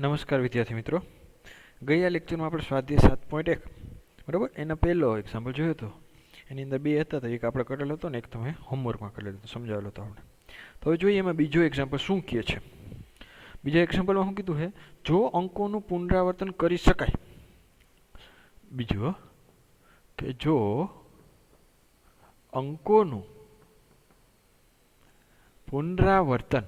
નમસ્કાર વિદ્યાર્થી મિત્રો. ગયા લેક્ચરમાં આપણે સ્વાધ્યાય 7.1 બરાબર એના પહેલો એક્ઝામ્પલ જોયો હતો. એની અંદર બે હતા, તો એક આપણે કરેલો હતો ને એક તમે હોમવર્કમાં કરેલો હતો, સમજાવેલો હતો આપણે. તો હવે જોઈએ એમાં બીજો એક્ઝામ્પલ શું કહે છે. બીજા એક્ઝામ્પલમાં શું કીધું છે, જો અંકોનું પુનરાવર્તન કરી શકાય. બીજો કે જો અંકોનું પુનરાવર્તન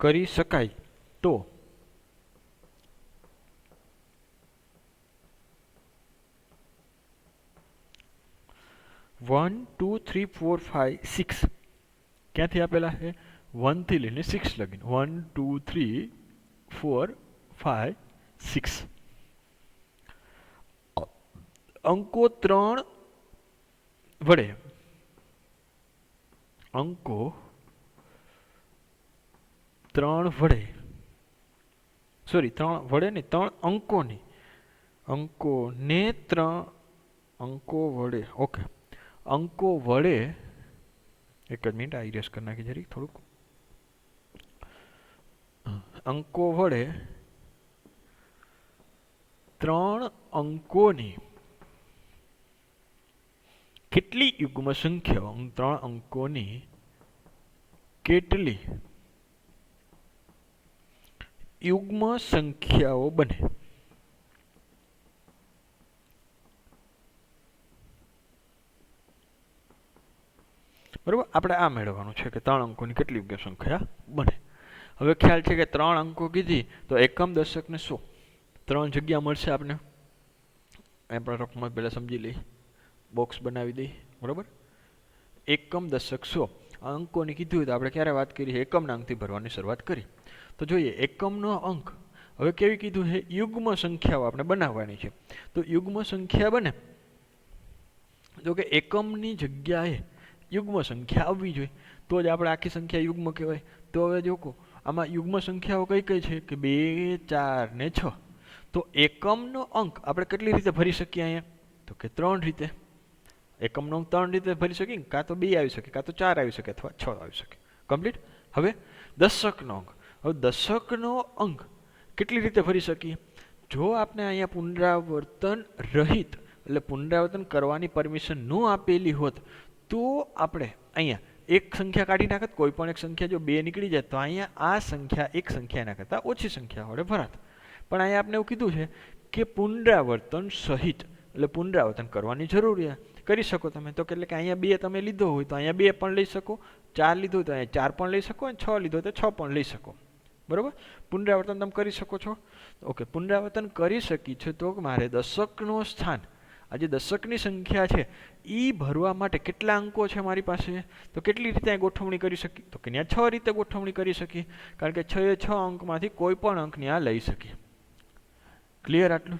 કરી શકાય તો 1 2 3 4 5 6 ક્યાંથી આપેલા છે? 1 થી લઈને 6 લગીને 1 2 3 4 5 6 અંકો 3 વડે અંકો 3 વડે સોરી 3 વડે ને 3 અંકોની અંકોને 3 અંકો વડે ઓકે અંકો વડે એક જ મિનિટ આ ઇરેઝ કરી નાખી જરી થોડુંક. અંકો વડે 3 અંકોની કેટલી યુગ્મ સંખ્યાઓ 3 અંકોની કેટલી યુગ્મ સંખ્યાઓ બને. બરાબર, આપણે આ મેળવવાનું છે કે 3 અંકોની કેટલી યુગ્મ સંખ્યા બને. હવે ખ્યાલ છે કે 3 અંકો કીધી તો એકમ દશક ને 100 3 જગ્યા મળશે આપણે. આપણે રકમ પહેલાં સમજી લઈ, બોક્સ બનાવી દઈ. બરાબર, એકમ દશક 100 અંકોની કીધું હોય તો આપણે ક્યારે વાત કરી? એકમના અંકથી ભરવાની શરૂઆત કરી. તો જોઈએ એકમનો અંક હવે કેવી કીધું છે? યુગ્મ સંખ્યાઓ આપણે બનાવવાની છે. તો યુગ્મ સંખ્યા બને તો કે એકમની જગ્યાએ યુગ્મ સંખ્યા આવવી જોઈએ, તો જ આપણે આખી સંખ્યા યુગ્મ કહેવાય. તો હવે જોકો આમાં યુગ્મ સંખ્યાઓ કઈ કઈ છે કે 2 4 ને 6. તો એકમનો અંક આપણે કેટલી રીતે ભરી શકીએ અહીંયા? તો કે 3 રીતે. એકમનો અંક 3 રીતે ભરી શકીએ, કાં તો 2 આવી શકે, કાં તો 4 આવી શકે, અથવા 6 આવી શકે. કમ્પ્લીટ. હવે દશકનો અંક, હવે દશકનો અંક કેટલી રીતે ભરી શકીએ? જો આપણે અહીંયા પુનરાવર્તન રહિત એટલે પુનરાવર્તન કરવાની પરમિશન ન આપેલી હોત તો આપણે અહીંયા એક સંખ્યા કાઢી નાખત. કોઈ પણ એક સંખ્યા જો 2 નીકળી જાય તો અહીંયા આ સંખ્યા એક સંખ્યા એના કરતાં ઓછી સંખ્યા વડે ભરાત. પણ અહીંયા આપણે એવું કીધું છે કે પુનરાવર્તન સહિત એટલે પુનરાવર્તન કરવાની જરૂરિયાત કરી શકો તમે. તો એટલે કે અહીંયા 2 તમે લીધો હોય તો અહીંયા 2 પણ લઈ શકો, 4 લીધો હોય તો અહીંયા 4 પણ લઈ શકો, અને 6 લીધો હોય તો 6 પણ લઈ શકો. બરાબર, પુનરાવર્તન તમે કરી શકો છો. ઓકે, પુનરાવર્તન કરી શકી છે તો મારે દશકનું સ્થાન, આ જે દશકની સંખ્યા છે એ ભરવા માટે કેટલા અંકો છે મારી પાસે? તો કેટલી રીતે ગોઠવણી કરી શકી? તો કે ત્યાં 6 રીતે ગોઠવણી કરી શકી, કારણ કે 6 અંકમાંથી કોઈ પણ અંકને આ લઈ શકીએ. ક્લિયર આટલું?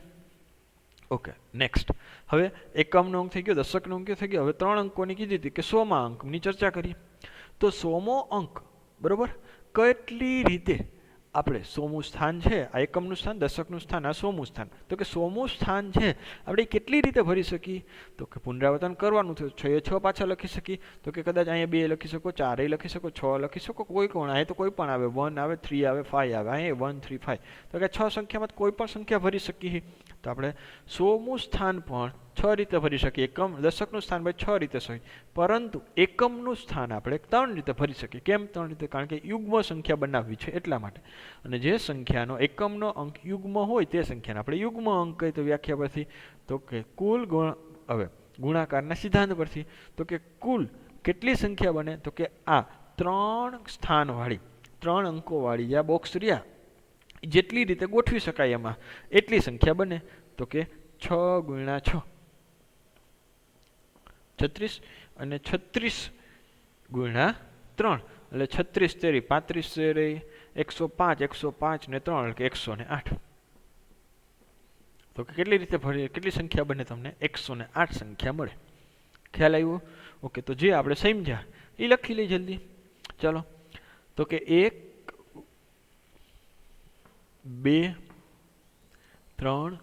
Okay, next. હવે એકમનો અંક થઈ ગયો, દશકનો અંક થઈ ગયો. હવે 3 અંકોની કીધી હતી કે 100મા અંકની ચર્ચા કરીએ. તો 100મો અંક બરાબર કેટલી રીતે આપણે 100મું સ્થાન છે, આ એકમનું સ્થાન, દશકનું સ્થાન, આ 100મું સ્થાન. તો કે 100મું સ્થાન છે આપણે કેટલી રીતે ભરી શકીએ? તો કે પુનરાવર્તન કરવાનું થયું, 6 6 પાછા લખી શકીએ. તો કે કદાચ અહીંયા 2 લખી શકો, 4 લખી શકો, 6 લખી શકો, કોઈ કોણ અહીંયા તો કોઈ પણ આવે, 1 આવે, 3 આવે, 5 આવે, અહીંયા 1 3 5. તો કે 6 સંખ્યામાં કોઈ પણ સંખ્યા ભરી શકીએ. તો આપણે 100મું સ્થાન પણ 6 રીતે ભરી શકીએ. એકમ દશકનું સ્થાન ભાઈ 6 રીતે સહી, પરંતુ એકમનું સ્થાન આપણે 3 રીતે ભરી શકીએ. કેમ 3 રીતે? કારણ કે યુગ્મ સંખ્યા બનાવવી છે એટલા માટે. અને જે સંખ્યાનો એકમનો અંક યુગ્મ હોય તે સંખ્યાને આપણે યુગ્મ અંક કહીએ. તો વ્યાખ્યા પરથી તો કે કુલ હવે ગુણાકારના સિદ્ધાંત પરથી તો કે કુલ કેટલી સંખ્યા બને? તો કે આ 3 સ્થાનવાળી 3 અંકોવાળી જે બોક્સ રહ્યા જેટલી રીતે ગોઠવી શકાય એમાં એટલી સંખ્યા બને. તો કે 6 × 6 36 અને 36 × 3 એટલે 36 તેરી 35 તેરી 105, 105 ને 3 એટલે કે 108. તો કેટલી રીતે ભરીએ, કેટલી સંખ્યા બને? તમને 108 સંખ્યા મળે. ખ્યાલ આવ્યો? ઓકે, તો જે આપણે સમજ્યા એ લખી લઈ જલ્દી. ચાલો, તો કે 1 2 3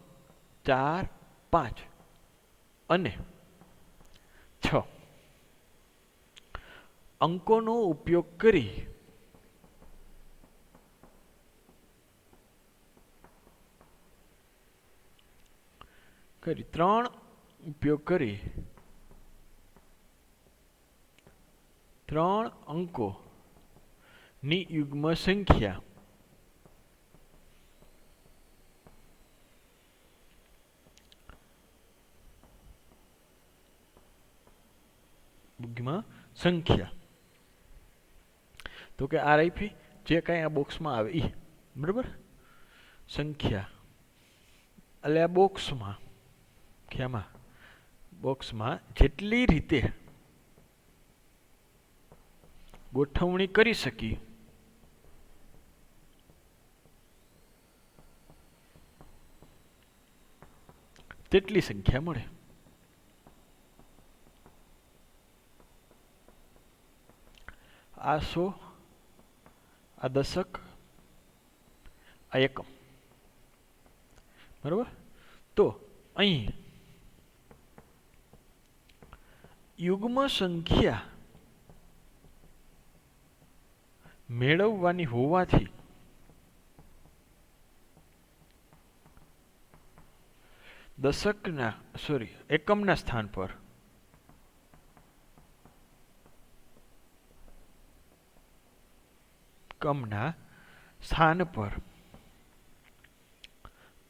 4 5 અને 6 અંકોનો ઉપયોગ કરી કરી 3 ઉપયોગ કરી 3 અંકોની યુગ્મ સંખ્યા તો કે આ રાખી જે કાંઈ આ બોક્સમાં આવે એ બરાબર સંખ્યા એટલે આ બોક્સમાં જેટલી રીતે ગોઠવણી કરી શકી તેટલી સંખ્યા મળે. આ 100, આ દશક, આ એકમ બરાબર. તો અહીં યુગ્મ સંખ્યા મેળવવાની હોવાથી એકમના સ્થાન પર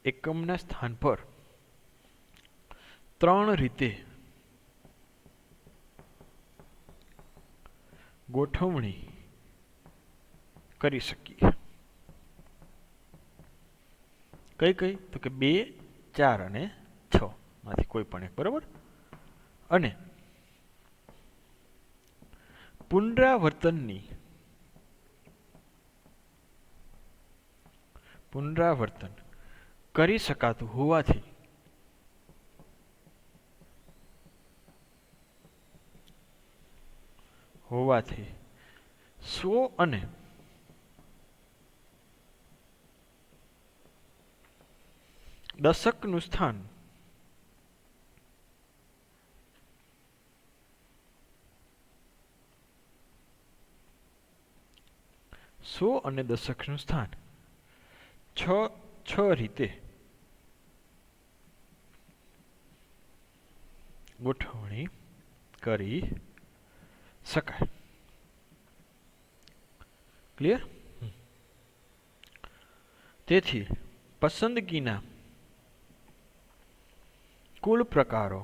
એકમના સ્થાન પર 3 રીતે ગોઠવણી કરી શકીએ. કઈ તો કે 2, 4 અને 6 માંથી કોઈ પણ એક બરાબર. અને પુનરાવર્તન કરી શકાતું હોવાથી સો અને દશકનું સ્થાન છ રીતે ગોઠવણી કરી શકાય. ક્લિયર? તેથી પસંદગીના કુલ પ્રકારો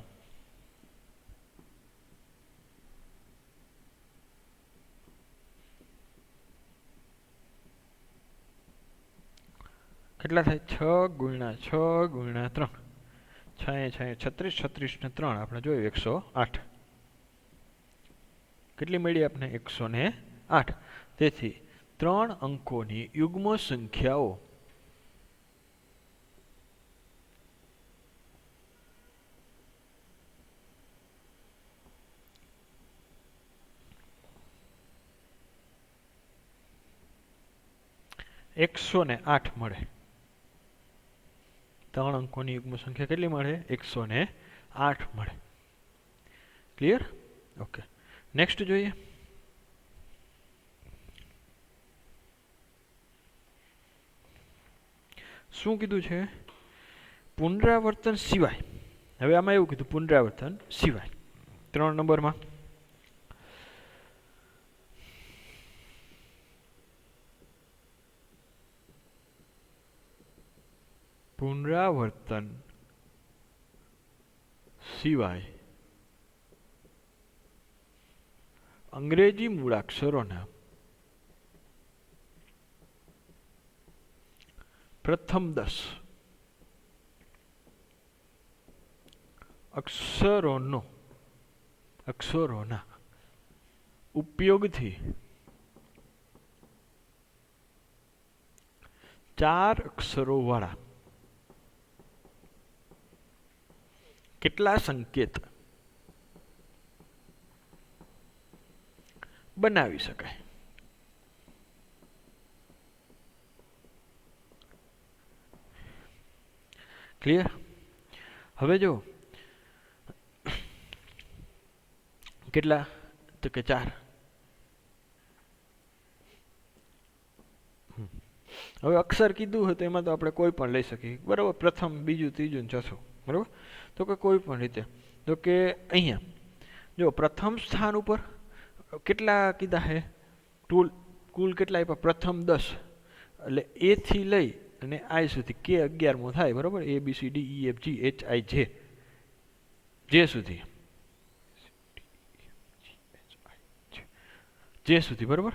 કેટલા થાય? 6 × 6 × 3 36 36 ને 3 આપણે જોયું 108. કેટલી મળી આપણે? 108. તેથી 3 અંકોની યુગ્મ સંખ્યાઓ $108 મળે. 3 અંકોની યુગ્મ સંખ્યા કેટલી મળે? 108 મળે. ક્લિયર? ઓકે. નેક્સ્ટ જોઈએ. શું કીધું છે? પુનરાવર્તન સિવાય. હવે આમાં એવું કીધું પુનરાવર્તન સિવાય 3 નંબરમાં પુનરાવર્તન સિવાય અંગ્રેજી મૂળાક્ષરોના પ્રથમ 10 અક્ષરોના ઉપયોગથી 4 અક્ષરોવાળા કેટલા સંકેત બનાવી શકાય? ક્લિયર? હવે જો કેટલા તો કે 4. હવે અક્ષર કીધું હોય તો એમાં તો આપણે કોઈ પણ લઈ શકીએ બરાબર. પ્રથમ, બીજું, ત્રીજું ને ચોથું બરાબર. તો કે કોઈ પણ રીતે, તો કે અહીંયા જો પ્રથમ સ્થાન ઉપર કેટલા કીધા હે, કુલ કેટલા આપ્યા, પ્રથમ 10, એટલે એ થી લઈ અને આઈ સુધી કે 11મો થાય. બરાબર. A B C D E F G H I J જે સુધી, જે સુધી. બરાબર.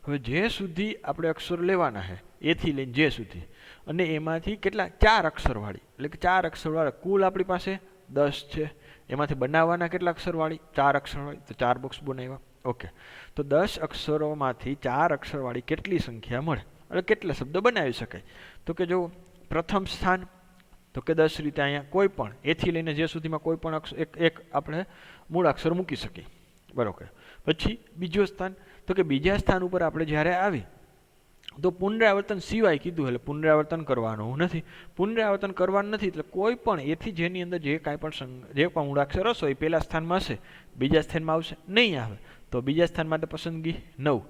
હવે જે સુધી આપણે અક્ષરો લેવાના છે, એથી લઈને જે સુધી, અને એમાંથી કેટલા, 4 અક્ષરવાળી, એટલે કે 4 અક્ષરવાળા કુલ આપણી પાસે 10 છે. એમાંથી બનાવવાના કેટલા અક્ષરવાળી, 4 અક્ષરવાળી, તો 4 બોક્સ બનાવ્યા. ઓકે. તો 10 અક્ષરોમાંથી 4 અક્ષરવાળી કેટલી સંખ્યા મળે, એટલે કેટલા શબ્દ બનાવી શકાય. તો કે જો પ્રથમ સ્થાન, તો કે 10 રીતે અહીંયા કોઈ પણ એથી લઈને જે સુધીમાં કોઈ પણ એક આપણે મૂળાક્ષર મૂકી શકીએ. બરાબર. પછી બીજું સ્થાન, તો કે બીજા સ્થાન ઉપર આપણે જ્યારે આવી તો પુનરાવર્તન સિવાય કીધું, એટલે પુનરાવર્તન કરવાનું નથી. પુનરાવર્તન કરવાનું નથી એટલે કોઈ પણ એથી જેની અંદર જે કાંઈ પણ જે પણ મૂળાક્ષર હશે એ પહેલા સ્થાનમાં હશે, બીજા સ્થાનમાં આવશે નહીં, આવે તો બીજા સ્થાન માટે પસંદગી 9.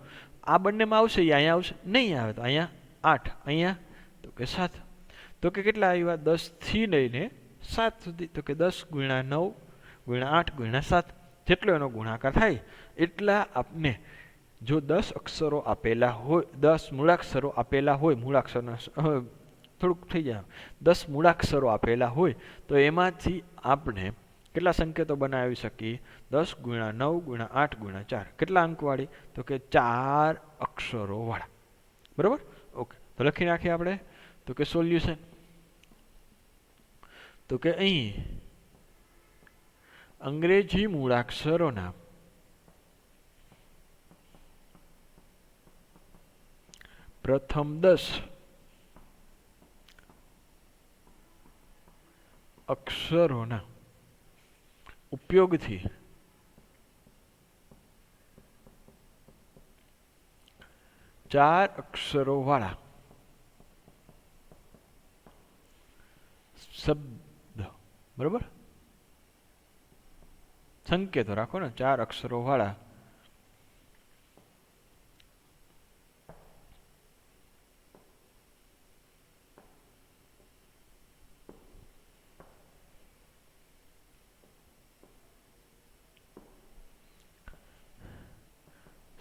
આ બંનેમાં આવશે એ અહીંયા આવશે નહીં, આવે તો અહીંયા 8, અહીંયા તો કે 7. તો કે કેટલા આવ્યા, 10 થી લઈને 7 સુધી. તો કે 10 ગુણ્યા 9 ગુણ્યા 8 ગુણ્યા 7, જેટલો એનો ગુણાકાર થાય એટલા આપને, જો 10 અક્ષરો આપેલા હોય, 10 મૂળાક્ષરો આપેલા હોય, મૂળાક્ષરના થોડુંક થઈ જાય, 10 મૂળાક્ષરો આપેલા હોય તો એમાંથી આપણે કેટલા સંકેતો બનાવી શકીએ, 10 ગુણ્યા 9 ગુણ્યા 8 ગુણ્યા 4, કેટલા અંકવાળી, તો કે 4 અક્ષરો વાળા. બરાબર. ઓકે. તો લખી નાખીએ આપણે. તો કે સોલ્યુશન, તો કે અહીં અંગ્રેજી મૂળાક્ષરોના પ્રથમ 10 અક્ષરોના ઉપયોગથી 4 અક્ષરો વાળા શબ્દ, બરાબર, સંકેતો રાખો ને, 4 અક્ષરો વાળા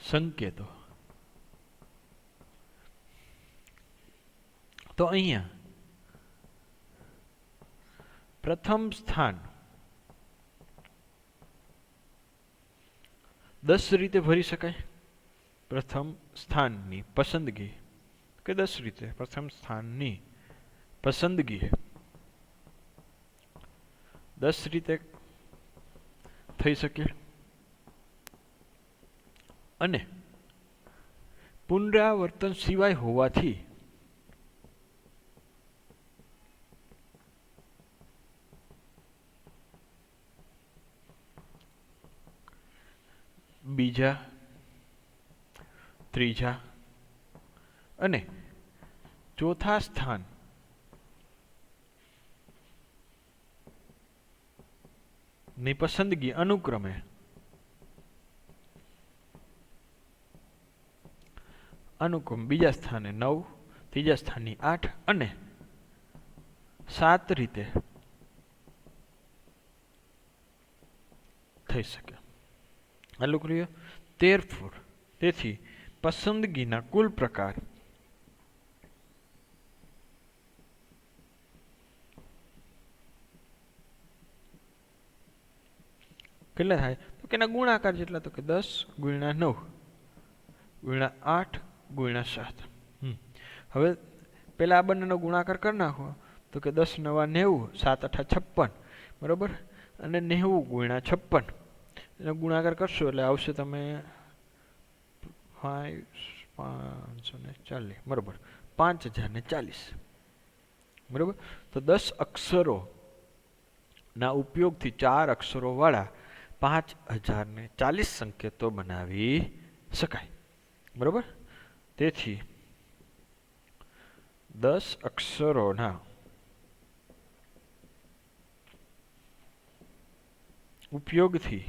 સંકેતો. તો અહીંયા પ્રથમ સ્થાન 10 રીતે ભરી શકાય. પ્રથમ સ્થાનની પસંદગી કે 10 રીતે પ્રથમ સ્થાનની પસંદગી 10 રીતે થઈ શકે. અને પુનરાવર્તન સિવાય હોવાથી બીજા, ત્રીજા અને ચોથા સ્થાન ની પસંદગી અનુક્રમે બીજા સ્થાને 9, ત્રીજા સ્થાનની 8 અને 7 રીતે થઈ શકે. આટલું ક્લિયર. therefore તેથી પસંદગીના કુલ પ્રકાર કેટલા થાય, તો કે એના ગુણાકાર જેટલા, તો કે 10 ગુણ્યા 9 ગુણ્યા 8 ગુણ્યા 7. હવે પેલા આ બંનેનો ગુણાકાર કરી નાખો, તો કે 10 9 90, 7 8 56, બરાબર, અને 90 ગુણ્યા 56 એનો ગુણાકાર કરશો એટલે આવશે તમે 540, બરાબર, 5040. બરાબર. તો 10 અક્ષરો ના ઉપયોગથી 4 અક્ષરો વાળા 5040 સંકેતો બનાવી શકાય. બરાબર. તેથી 10 અક્ષરોના ઉપયોગથી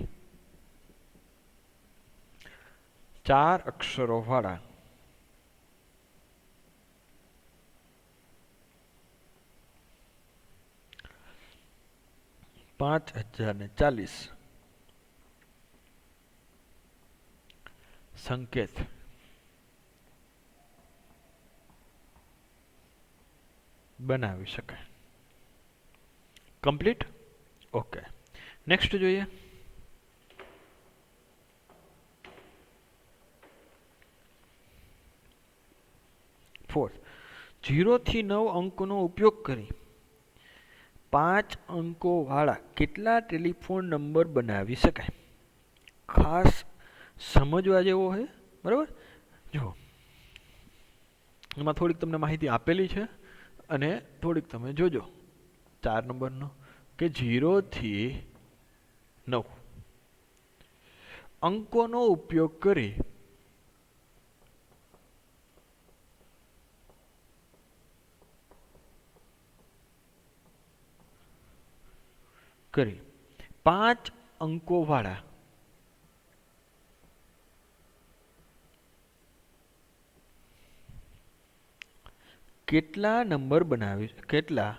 4 અક્ષરો વાળા 5040 5040 સંકેત બનાવી શકાય. કમ્પ્લીટ. ઓકે, નેક્સ્ટ જોઈએ. ફોર્થ, 0 થી 9 અંકોનો ઉપયોગ કરી 5 અંકો વાળા કેટલા ટેલિફોન નંબર બનાવી શકાય? ખાસ સમજવા જેવો છે, બરાબર. જો એમાં થોડીક તમને માહિતી આપેલી છે અને થોડીક તમે જોજો 4 નંબરનો કે 0 થી 9 અંકોનો ઉપયોગ કરી 5 અંકો વાળા કેટલા નંબર બનાવી કેટલા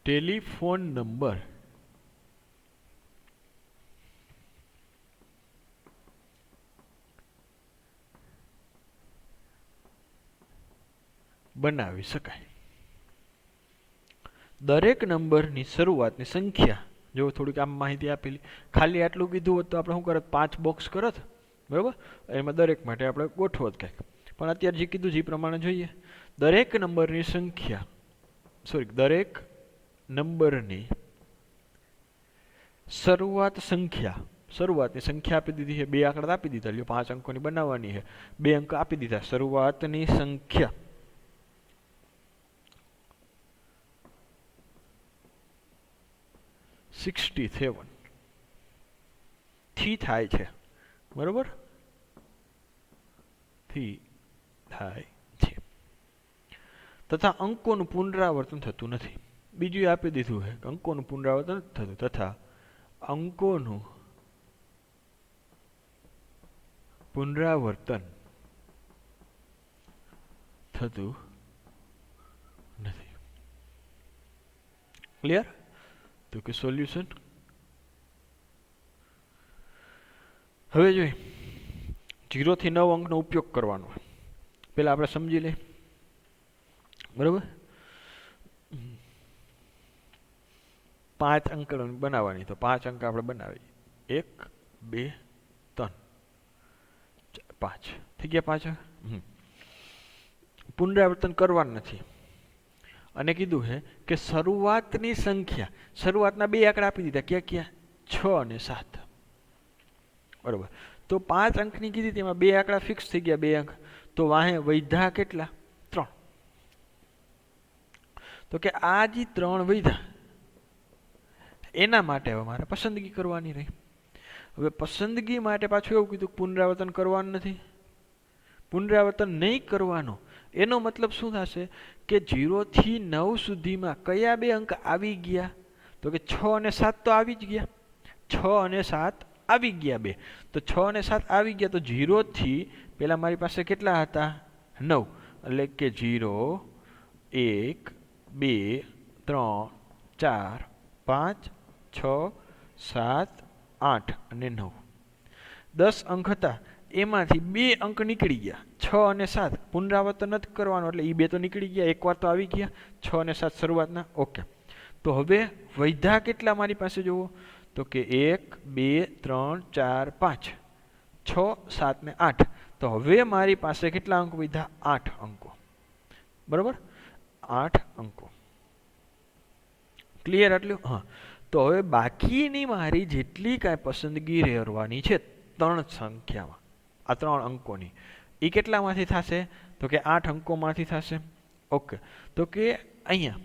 ટેલિફોન નંબર બનાવી શકાય? દરેક નંબરની શરૂઆતની સંખ્યા, જો થોડીક આમ માહિતી આપેલી, ખાલી આટલું કીધું હોત તો આપણે શું કરત? 5 બોક્સ કરત, બરાબર. એમાં દરેક માટે આપણે ગોઠવત કંઈક, પણ અત્યારે જે કીધું છે એ પ્રમાણે જોઈએ. દરેક નંબરની સંખ્યા, દરેક નંબરની શરૂઆતની સંખ્યા આપી દીધી છે. 2 આંકડા આપી દીધા, લ્યો 5 અંકોની બનાવવાની છે, 2 અંક આપી દીધા. શરૂઆતની સંખ્યા 67 થી થાય છે, બરોબર, થી થાય છે, તથા અંકોનું પુનરાવર્તન થતું નથી. બીજું આપી દીધું છે કે અંકોનું પુનરાવર્તન થતું, તથા અંકોનું પુનરાવર્તન થતું નથી. ક્લિયર? તો કે સોલ્યુશન હવે જોઈએ. 0 થી 9 અંકનો ઉપયોગ કરવાનો. પહેલા આપણે સમજી લઈએ, બરાબર. 5 અંક બનાવવાની, તો 5 અંક આપણે બનાવી. 1 2 3 5 થઈ ગયા 5. પુનરાવર્તન કરવાનું નથી. અને કીધું છે કે શરૂઆતની સંખ્યા, શરૂઆતના 2 આંકડા આપી દીધા. ક્યાં ક્યાં? 6 અને 7, બરોબર. તો 5 અંકની કીધી, તેમાં 2 આંકડા ફિક્સ થઈ ગયા, 2 અંક. તો વાહે વૈધા કેટલા? 3. તો કે આ જે 3 વૈધા, એના માટે હવે મારે પસંદગી કરવાની રહી. હવે પસંદગી માટે પાછું એવું કીધું પુનરાવર્તન કરવાનું નથી. પુનરાવર્તન નહીં કરવાનો એનો મતલબ શું થશે કે 0 થી 9 સુધીમાં કયા 2 અંક આવી ગયા? તો કે 6 અને 7 તો આવી જ ગયા. 6 અને 7 આવી ગયા 2. તો 6 અને 7 આવી ગયા, તો 0 થી પેલા મારી પાસે કેટલા હતા? 9. એટલે કે 0 1 2 3 4 5 6 7 8 અને 9. 10 અંક હતા, એમાંથી 2 અંક નીકળી ગયા. 6 અને 7 પુનરાવર્તન નથી કરવાનું, એટલે એ 2 તો નીકળી ગયા, એકવાર તો આવી ગયા. 6 અને 7 શરૂઆતના. ઓકે, તો હવે વૈધા કેટલા મારી પાસે જુઓ? તો કે 1 2 3 4 5 6 7 ને 8. તો હવે મારી પાસે કેટલા અંક વૈધા? 8 અંકો, બરોબર. 8 અંકો. ક્લિયર આટલું? હા. તો હવે બાકીની મારી જેટલી કાંઈ પસંદગી રહેવાની છે 3 સંખ્યામાં, આ 3 અંકોની, એ કેટલામાંથી થશે? તો કે 8 અંકોમાંથી થશે. ઓકે, તો કે અહીંયા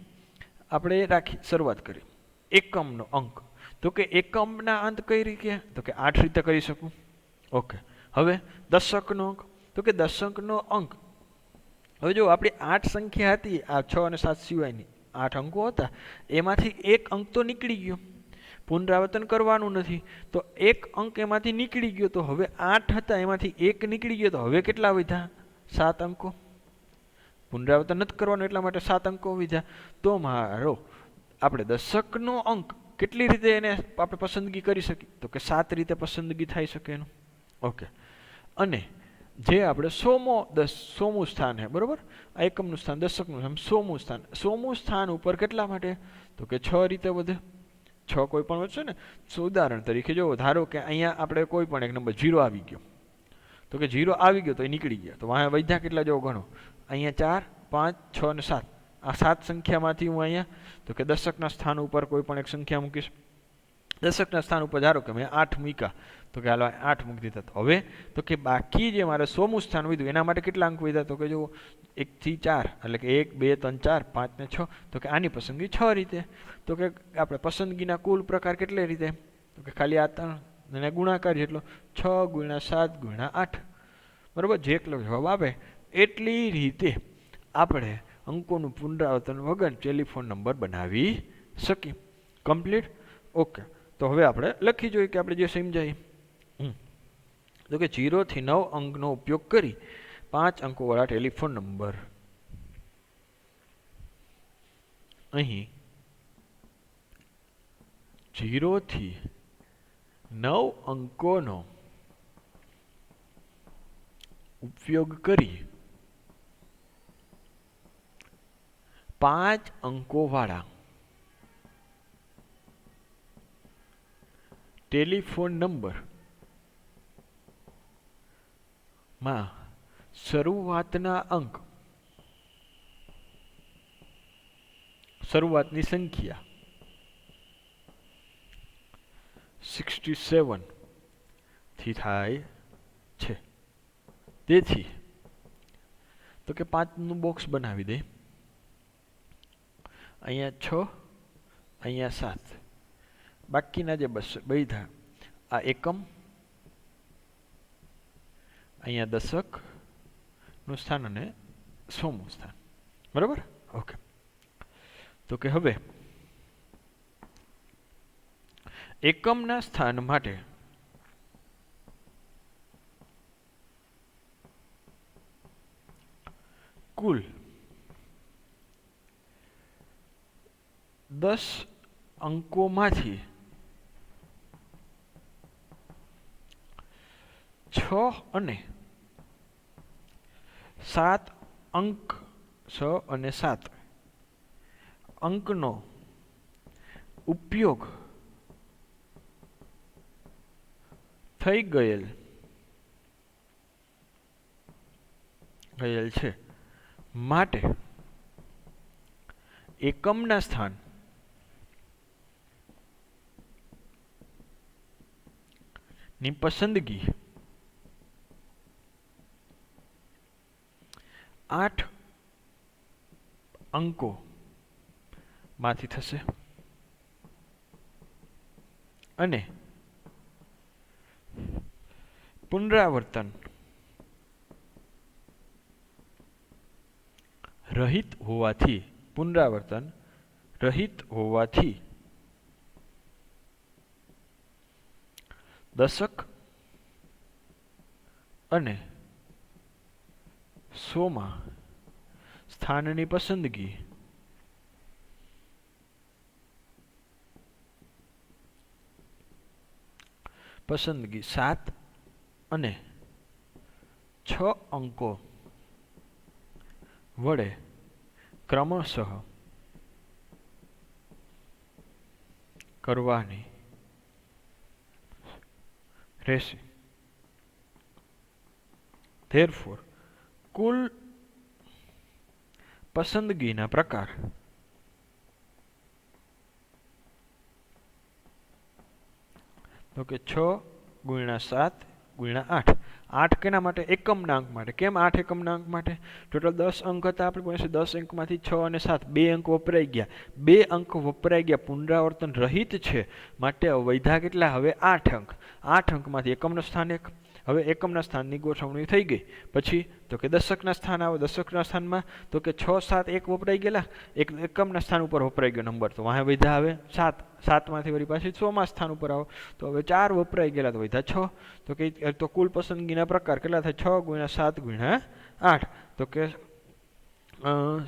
આપણે રાખી શરૂઆત કરી એકમનો અંક. તો કે એકમના અંત કઈ રીતે? તો કે 8 રીતે કરી શકું. ઓકે, હવે દશકનો અંક. તો કે દશકનો અંક, હવે જો આપણી 8 સંખ્યા હતી, આ 6 અને 7 સિવાયની 8 અંકો હતા, એમાંથી એક અંક તો નીકળી ગયો, પુનરાવર્તન કરવાનું નથી. તો એક અંક એમાંથી નીકળી ગયો, તો હવે 8 હતા એમાંથી એક નીકળી ગયો, તો હવે કેટલા વધ્યા? 7 અંકો. પુનરાવર્તન નથી કરવાનું એટલા માટે 7 અંકો વિધા. તો મારો આપણે દશકનો અંક કેટલી રીતે એને આપણે પસંદગી કરી શકીએ? તો કે 7 રીતે પસંદગી થઈ શકે એનું. ઓકે. અને જે આપણે 100મું સ્થાન છે, બરોબર, આ એકમનું સ્થાન, દશકનું સ્થાન, 100મું સ્થાન ઉપર કેટલા માટે? તો કે 6 રીતે વધે. 6 કોઈ પણ વધશે ને. ઉદાહરણ તરીકે જો ધારો કે અહીંયા આપણે કોઈ પણ એક નંબર 0 આવી ગયો, તો કે 0 આવી ગયો તો એ નીકળી ગયા, તો અહીંયા વધ્યા કેટલા જો ગણો, અહીંયા 4 5 6 અને 7, આ 7 સંખ્યામાંથી હું અહીંયા તો કે દશકના સ્થાન ઉપર કોઈ પણ એક સંખ્યા મૂકીશ. દશકના સ્થાન ઉપર ધારો કે મેં 8 મૂક્યા, તો કે હાલો 8 મૂકી દીધા. તો હવે તો કે બાકી જે મારે 100મું સ્થાન વધ્યું એના માટે કેટલા અંક વધ્યા? તો કે જો 1 થી 4 એટલે કે 1 2 3 4 5 ને 6, તો કે આની પસંદગી 6 રીતે. તો કે આપણે પસંદગીના કુલ પ્રકાર કેટલી રીતે? તો કે ખાલી આ 3 અને ગુણાકાર જેટલો 6 × 7 × 8, બરાબર, જેટલો જવાબ આવે એટલી રીતે આપણે અંકોનું પુનરાવર્તન વગર ટેલિફોન નંબર બનાવી શકીએ. કમ્પ્લીટ. ઓકે. તો હવે આપણે લખી જોઈએ કે આપણે જે સમજાય. તો કે 0 થી 9 અંકનો ઉપયોગ કરી 5 અંકોવાળા ટેલિફોન નંબર. અહીં 0 થી 9 અંકોનો ઉપયોગ કરી 5 અંકોવાળા ટેલિફોન નંબર માં શરૂઆતના અંક, શરૂઆતની સંખ્યા 67 થી થાય છે. તેથી તો કે 5નું બોક્સ બનાવી દે. અહીંયા 6, અહીંયા 7, બાકીના જે બધા આ એકમ, અહીંયા દશકનું સ્થાન અને 100મું સ્થાન, બરાબર. ઓકે. તો કે હવે એકમના સ્થાન માટે કુલ 10 અંકોમાંથી 6 અને 7 અંક, 6 અને 7 અંકનો ઉપયોગ થઈ ગયેલ છે માટે એકમના સ્થાન ની પસંદગી 8 અંકો માંથી થશે અને પુનરાવર્તન રહિત હોવાથી દશક અને 100માં સ્થાનની પસંદગી પસંદગી 7 અને 6 અંકો વડે ક્રમશઃ કરવાની રહેશે. Therefore, કુલ પસંદગીના પ્રકાર તો કે 6 × 7 × 8. 8 કેના માટે? એકમના અંક માટે. કેમ 8 એકમના અંક માટે? ટોટલ 10 અંક હતા આપણી પાસે. 10 અંકમાંથી 6 અને 7 2 અંક વપરાઈ ગયા. 2 અંક વપરાઈ ગયા, પુનરાવર્તન રહિત છે માટે વધ્યા કેટલા? હવે 8 અંક. 8 અંકમાંથી એકમનું સ્થાન 1. હવે એકમના સ્થાનની ગોઠવણી થઈ ગઈ. પછી તો કે દશકના સ્થાન આવે. દશકના સ્થાનમાં તો કે 6 7 1 વપરાઈ ગયેલા, એક એકમના સ્થાન ઉપર વપરાઈ ગયો નંબર, તો વાહે વધ્યા હવે 7. 7માંથી વળી પાછી 100માં સ્થાન ઉપર આવો તો હવે 4 વપરાઈ ગયેલા, તો વધ્યા 6. તો કે તો કુલ પસંદગીના પ્રકાર કેટલા થાય? 6 × 7 × 8. તો કે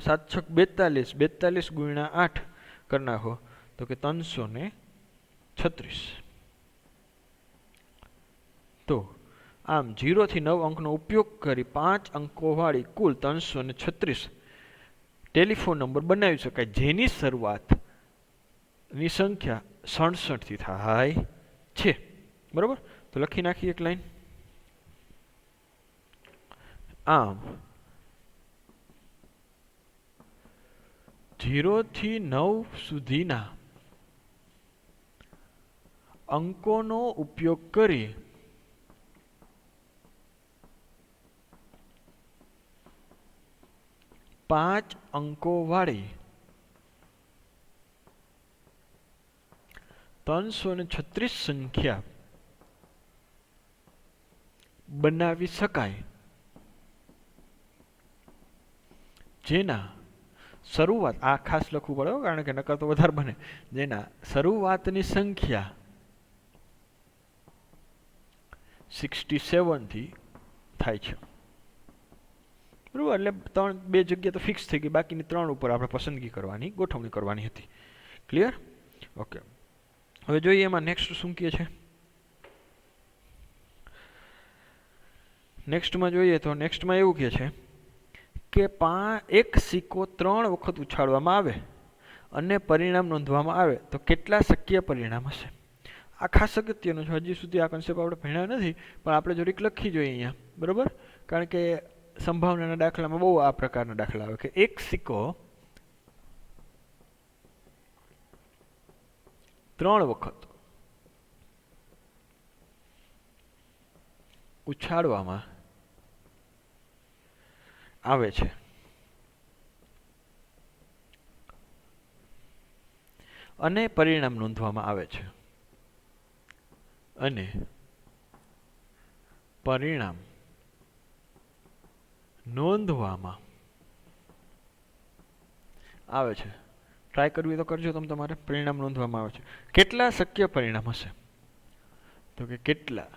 સાત છક 42, 42 ગુણ્યા 8 કરી નાખો તો કે 336. તો આમ 0 થી 9 અંકનો ઉપયોગ કરી 5 અંકોવાળી કુલ 336 ટેલિફોન નંબર બનાવી શકાય, જેની શરૂઆતની સંખ્યા 67 થી થાય છે. બરાબર, તો લખી નાખીએ એક લાઈન. આમ 0 થી 9 સુધીના અંકોનો ઉપયોગ કરી 5 અંકોવાળી 336 સંખ્યા બનાવી શકાય, જેના શરૂઆત, આ ખાસ લખવું પડે કારણ કે નકર તો વધારે બને, જેના શરૂઆતની સંખ્યા 67 થી થાય છે. બરાબર, એટલે બે જગ્યા તો ફિક્સ થઈ ગઈ, બાકીની 3 ઉપર આપણે પસંદગી કરવાની, ગોઠવણી કરવાની હતી. ક્લિયર? ઓકે, હવે જોઈએ એમાં નેક્સ્ટ શું કહે છે. નેક્સ્ટમાં જોઈએ તો નેક્સ્ટમાં એવું કહે છે કે એક સિક્કો 3 વખત ઉછાળવામાં આવે અને પરિણામ નોંધવામાં આવે તો કેટલા શક્ય પરિણામ હશે. આ ખાસ અગત્યનું છે, હજી સુધી આ કન્સેપ્ટ આપણે ભણ્યા નથી, પણ આપણે જોડીક લખી જોઈએ અહીંયા. બરાબર, કારણ કે સંભાવનાના દાખલામાં બહુ આ પ્રકારના દાખલા આવે કે એક સિક્કો 3 વખત ઉછાળવામાં આવે છે અને પરિણામ નોંધવામાં આવે છે, અને પરિણામ નોંધવામાં આવે છે. ટ્રાય કરવી તો કરજો તમે તમારે. પરિણામ નોંધવામાં આવે છે. કેટલા શક્ય પરિણામ હશે? તો કે કેટલા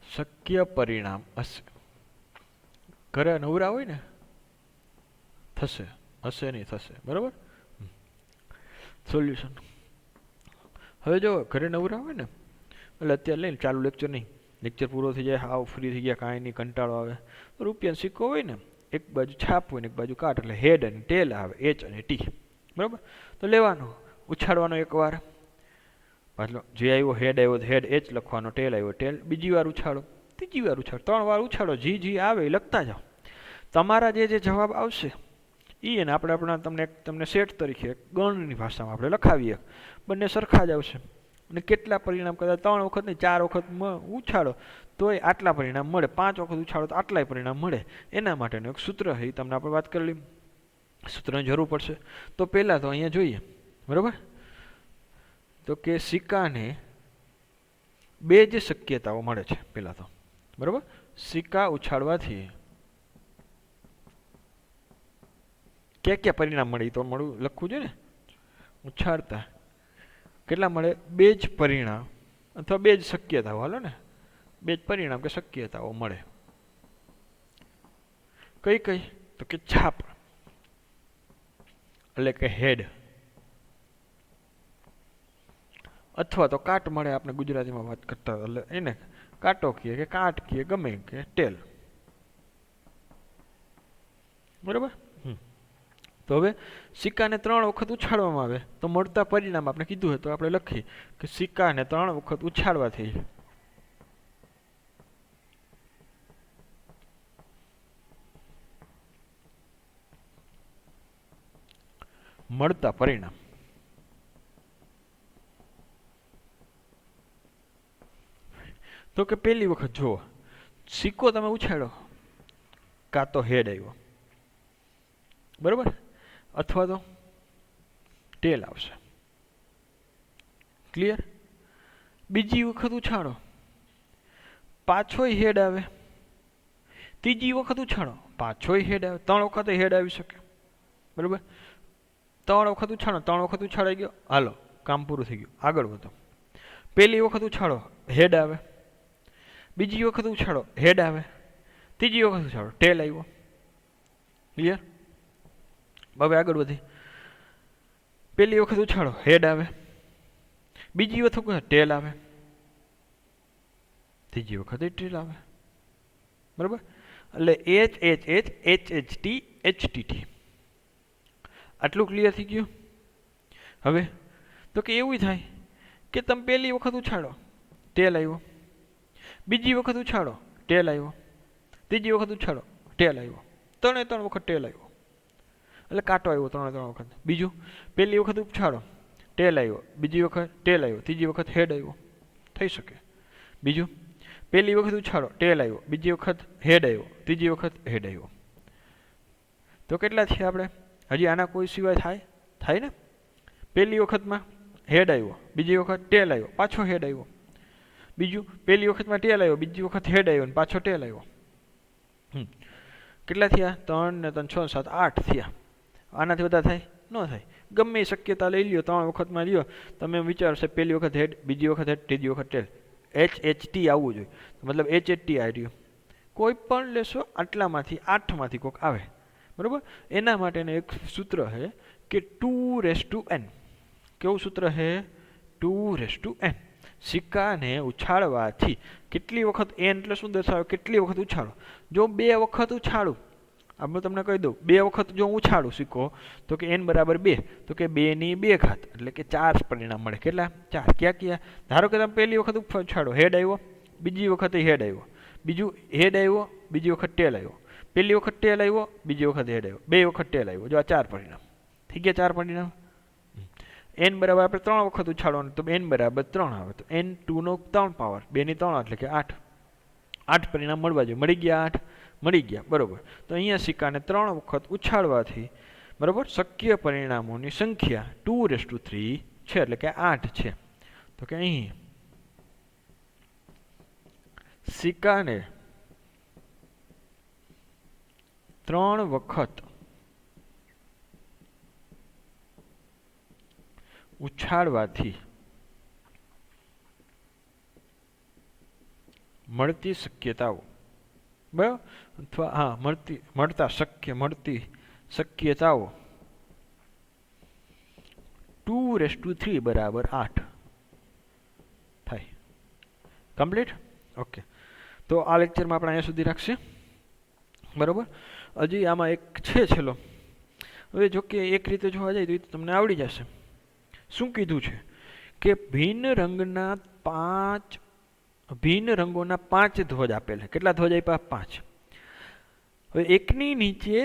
શક્ય પરિણામ હશે. ઘરે નવરા હોય ને, થશે, હશે નહીં, થશે. બરાબર, સોલ્યુશન. હવે જો ઘરે નવરા હોય ને, એટલે અત્યારે લઈને ચાલુ લેક્ચર નહીં, લેક્ચર પૂરો થઈ જાય, હાવ ફ્રી થઈ ગયા, કાંઈ નહીં, કંટાળો આવે, રૂપિયાનો સિક્કો હોય ને, એક બાજુ છાપ હોય ને એક બાજુ કાટ, એટલે હેડ અને ટેલ આવે, એચ અને ટી. બરાબર, તો લેવાનો, ઉછાળવાનો એકવાર, પાછો જે આવ્યો હેડ આવ્યો તો હેડ એચ લખવાનો, ટેલ આવ્યો ટેલ, બીજી વાર ઉછાળો, ત્રીજી વાર ઉછાળો, 3 વાર ઉછાળો, જી આવે એ લખતા જાઓ. તમારા જે જવાબ આવશે એ એને આપણે તમને સેટ તરીકે ગણની ભાષામાં આપણે લખાવીએ, બંને સરખા જ આવશે. અને કેટલા પરિણામ, કદાચ 3 વખત નહીં 4 વખત ઉછાળો તોય આટલા પરિણામ મળે, 5 વખત ઉછાળો તો આટલાય પરિણામ મળે. એના માટેનું એક સૂત્ર છે, એ તમને આપણે વાત કરી લઈએ. સૂત્રની જરૂર પડશે તો પહેલાં તો અહીંયા જોઈએ. બરાબર, તો કે સિક્કાને 2 જ શક્યતાઓ મળે છે. પહેલાં તો બરાબર, સિક્કા ઉછાળવાથી ક્યાં પરિણામ મળે તો લખવું જોઈએ ને. ઉછાળતા કેટલા મળે? 2 જ પરિણામ અથવા 2 જ શક્યતાઓ. હાલો ને, 2 જ પરિણામ કે શક્યતાઓ મળે. કઈ કઈ? તો કે છાપ એટલે કે હેડ, અથવા તો કાટ મળે. આપણે ગુજરાતીમાં વાત કરતા એટલે એને કાંટો કહીએ કે કાટ કહીએ, ગમે કે ટેલ. બરાબર, તો હવે સિક્કાને 3 વખત ઉછાળવામાં આવે તો મળતા પરિણામ આપણે કીધું હોય તો આપણે લખીએ કે સિક્કાને 3 વખત ઉછાળવાથી મળતા પરિણામ. તો કે પહેલી વખત જુઓ, સિક્કો તમે ઉછાળો, કાં તો હેડ આવ્યો, બરાબર, અથવા તો ટેલ આવશે. ક્લિયર? બીજી વખત ઉછાળો, પાછોય હેડ આવે, ત્રીજી વખત ઉછાળો, પાછોય હેડ આવે, 3 વખત હેડ આવી શકે. બરાબર, 3 વખત ઉછાળો, 3 વખત ઉછાળાઈ ગયો, હાલો કામ પૂરું થઈ ગયું, આગળ વધો. પહેલી વખત ઉછાળો, હેડ આવે, બીજી વખત ઉછાળો, હેડ આવે, ત્રીજી વખત ઉછાળો, ટેલ આવ્યો. ક્લિયર? હવે આગળ વધી. પહેલી વખત ઉછાળો હેડ આવે, બીજી વખત ટેલ આવે, ત્રીજી વખત ટેલ આવે. બરાબર? એટલે H H H H H T H T T. આટલું ક્લિયર થઈ ગયું? હવે તો કે એવું થાય કે તમે પહેલી વખત ઉછાળો ટેલ આવ્યો, બીજી વખત ઉછાળો ટેલ આવ્યો, ત્રીજી વખત ઉછાળો ટેલ આવ્યો, ત્રણે ત્રણ વખત ટેલ આવ્યો, એટલે કાંટો આવ્યો ત્રણે ત્રણ વખત. બીજું, પહેલી વખત ઉછાળો ટેલ આવ્યો, બીજી વખત ટેલ આવ્યો, ત્રીજી વખત હેડ આવ્યો, થઈ શકે. બીજું, પહેલી વખત ઉછાળો ટેલ આવ્યો, બીજી વખત હેડ આવ્યો, ત્રીજી વખત હેડ આવ્યો. તો કેટલા છે આપણે? હજી આના કોઈ સિવાય થાય ને? પહેલી વખતમાં હેડ આવ્યો, બીજી વખત ટેલ આવ્યો, પાછો હેડ આવ્યો. બીજું, પહેલી વખતમાં ટેલ આવ્યો, બીજી વખત હેડ આવ્યો ને પાછો ટેલ આવ્યો. કેટલા થયા? 3 ને 3 6 7 8 થયા. આનાથી બધા થાય? ન થાય. ગમે એ શક્યતા લઈ લ્યો, 3 વખતમાં લ્યો, તમે વિચારશે પહેલી વખત હેડ, બીજી વખત હેડ, ત્રીજી વખત ટેલ. એચ એચ ટી આવવું જોઈએ, મતલબ એચ એચ ટી આવી રહ્યું. કોઈ પણ લેશો આટલામાંથી 8માંથી કોઈક આવે. બરાબર? એના માટેનું એક સૂત્ર છે કે 2n. કેવું સૂત્ર છે? 2n. સિક્કાને ઉછાળવાથી કેટલી વખત n એટલે શું દર્શાવે? કેટલી વખત ઉછાળો. જો 2 વખત ઉછાળું, આપણે તમને કહી દઉં, 2 વખત જો હું ઉછાળું સિક્કો તો કે n બરાબર 2, તો કે 2 ની 2 ઘાત એટલે કે 4 પરિણામ મળે. કેટલા? 4. ક્યાં? ધારો કે તમે પહેલી વખત ઉછાળો હેડ આવ્યો, બીજી વખતે હેડ આવ્યો, બીજું હેડ આવ્યો, બીજી વખત ટેલ આવ્યો, પહેલી વખત ટેલ આવ્યો, બીજી વખત હેડ આવ્યો, 2 વખત ટેલ આવ્યો. જો આ 4 પરિણામ થઈ ગયા. 4 પરિણામ. n બરાબર આપણે 3 વખત ઉછાળવાનું, તો n બરાબર 3 આવે, તો n2 નો 3 પાવર 2 ની 3 એટલે કે 8. 8 પરિણામ મળવા જોઈએ. મળી ગયા? 8 મળી ગયા. બરોબર? તો અહીંયા સિક્કાને 3 વખત ઉછાળવાથી બરોબર શક્ય પરિણામોની સંખ્યા 2�3 છે, એટલે કે 8 છે. તો કે અહીં સિક્કાને 3 વખત ઉછાળવાથી મળતી શક્યતાઓ, બરાબર, અથવા મળતી શક્યતાઓ 2�3 બરાબર 8 થાય. કમ્પ્લીટ? ઓકે. તો આ લેક્ચરમાં આપણે અહીંયા સુધી રાખશે. બરાબર? હજી આમાં એક છે છેલ્લો. હવે જો કે એક રીતે જોવા જાય તો એ તમને આવડી જશે. શું કીધું છે કે ભિન્ન રંગોના 5 ધ્વજ આપેલ છે. કેટલા ધ્વજ આપ્યા? 5. હવે એકની નીચે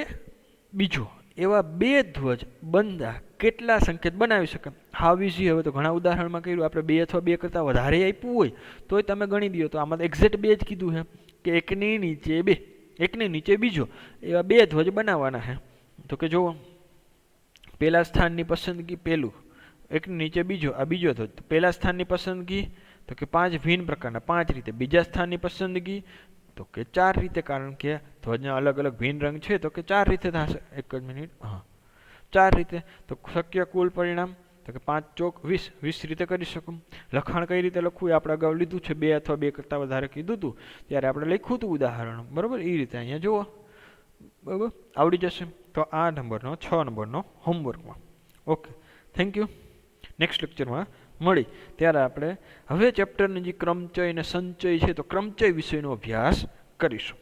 બીજો એવા 2 ધ્વજ બંધા કેટલા સંકેત બનાવી શકે? હાવ ઇઝી. હવે તો ઘણા ઉદાહરણમાં કર્યું આપણે, 2 અથવા 2 કરતાં વધારે આપ્યું હોય તોય તમે ગણી દો. તો આમાં એક્ઝેક્ટ 2 જ કીધું છે કે એકની નીચે 2, એકની નીચે બીજો એવા 2 ધ્વજ બનાવવાના છે. તો કે જો પહેલા સ્થાનની પસંદગી પહેલું, એકની નીચે બીજો, આ બીજો ધ્વજ. પહેલા સ્થાનની પસંદગી તો કે 5 ભિન્ન પ્રકારના 5 રીતે. બીજા સ્થાનની પસંદગી તો કે 4 રીતે, કારણ કે ધ્વજના અલગ અલગ ભિન્ન રંગ છે, તો કે 4 રીતે થશે. એક જ મિનિટ. હા, 4 રીતે. તો શક્ય કુલ પરિણામ તો કે 5 ચોક 20, 20 રીતે કરી શકું. લખાણ કઈ રીતે લખવું એ આપણે અગાઉ લીધું છે. 2 અથવા 2 કરતાં વધારે કીધું હતું ત્યારે આપણે લખ્યું હતું ઉદાહરણ. બરાબર? એ રીતે અહીંયા જુઓ. બરાબર? આવડી જશે. તો આ નંબરનો 6 નંબરનો હોમવર્કમાં. Okay, thank you. નેક્સ્ટ લેક્ચરમાં મળી ત્યારે આપણે હવે ચેપ્ટરની જે ક્રમચય અને સંચય છે, તો ક્રમચય વિષયનો અભ્યાસ કરીશું.